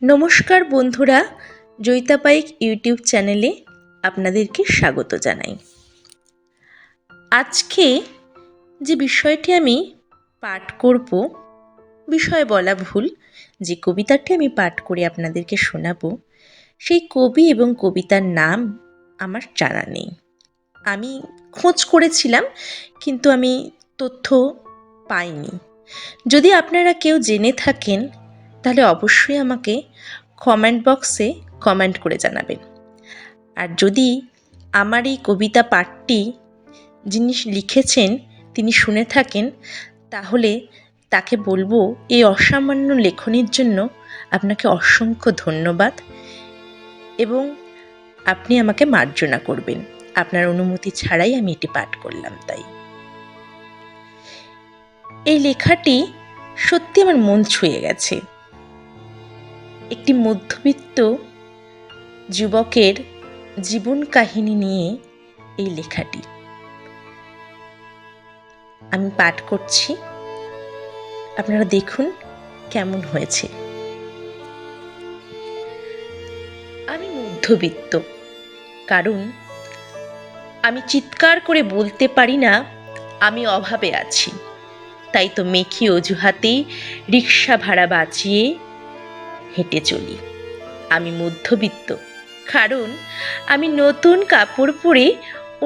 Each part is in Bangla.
নমস্কার বন্ধুরা, জয়িতা পাইক ইউটিউব চ্যানেলে আপনাদেরকে স্বাগত জানাই। আজকে যে বিষয়টি আমি পাঠ করব, বিষয় বলা ভুল, যে কবিতাটি আমি পাঠ করে আপনাদেরকে শোনাবো, সেই কবি এবং কবিতার নাম আমার জানা নেই। আমি খোঁজ করেছিলাম, কিন্তু আমি তথ্য পাইনি। যদি আপনারা কেউ জেনে থাকেন তাহলে অবশ্যই আমাকে কমেন্ট বক্সে কমেন্ট করে জানাবেন। আর যদি আমার এই কবিতা পাঠটি যিনি লিখেছেন তিনি শুনে থাকেন, তাহলে তাকে বলবো এই অসামান্য লেখনীর জন্য আপনাকে অসংখ্য ধন্যবাদ, এবং আপনি আমাকে মার্জনা করবেন। আপনার অনুমতি ছাড়াই আমি এটি পাঠ করলাম। তাই এই লেখাটি সত্যি আমার মন ছুঁয়ে গেছে। একটি মধ্যবিত্ত যুবকের জীবন কাহিনী নিয়ে এই লেখাটি আমি পাঠ করছি। আপনারা দেখুন কেমন হয়েছে। আমি মধ্যবিত্ত, কারণ আমি চিৎকার করে বলতে পারি না আমি অভাবে আছি। তাই তো মেখি অজুহাতে রিক্সা ভাড়া বাঁচিয়ে হেঁটে চলি। আমি মধ্যবিত্ত, কারণ আমি নতুন কাপড় পরে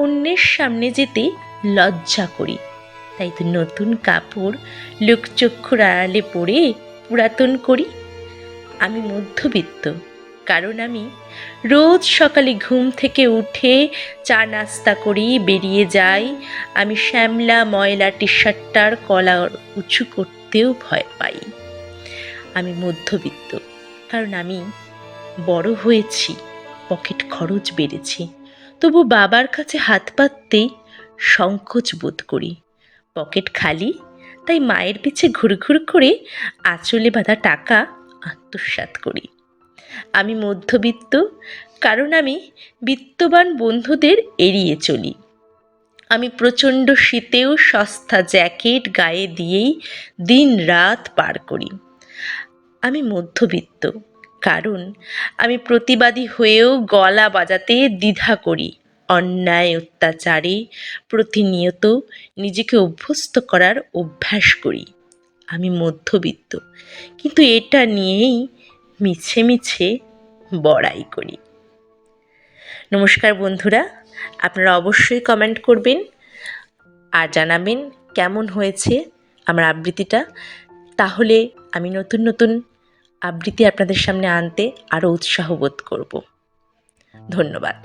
অন্যের সামনে যেতে লজ্জা করি। তাই তো নতুন কাপড় লোকচক্ষুর আড়ালে পরে পুরাতন করি। আমি মধ্যবিত্ত, কারণ আমি রোজ সকালে ঘুম থেকে উঠে চা নাস্তা করি, বেরিয়ে যাই। আমি শ্যামলা ময়লা টি শার্টটার কলার উঁচু করতেও ভয় পাই। আমি মধ্যবিত্ত, কারণ আমি বড় হয়েছি, পকেট খরচ বেড়েছে, তবু বাবার কাছে হাত পাততেই সংকোচ বোধ করি। পকেট খালি, তাই মায়ের পিছে ঘুরঘুর করে আঁচলে বাঁধা টাকা আত্মসাৎ করি। আমি মধ্যবিত্ত, কারণ আমি বিত্তবান বন্ধুদের এড়িয়ে চলি। আমি প্রচণ্ড শীতেও সস্তা জ্যাকেট গায়ে দিয়েই দিন রাত পার করি। আমি মধ্যবিত্ত, কারণ আমি প্রতিবাদী হয়েও গলা বাজাতে দ্বিধা করি। অন্যায় অত্যাচারে প্রতিনিয়ত নিজেকে অভ্যস্ত করার অভ্যাস করি। আমি মধ্যবিত্ত, কিন্তু এটা নিয়েই মিছে মিছে বড়াই করি। নমস্কার বন্ধুরা, আপনারা অবশ্যই কমেন্ট করবেন আর জানাবেন কেমন হয়েছে আমার আবৃত্তিটা। তাহলে আমি নতুন নতুন আবৃত্তি আপনাদের সামনে আনতে আরও উৎসাহ বোধ করব। ধন্যবাদ।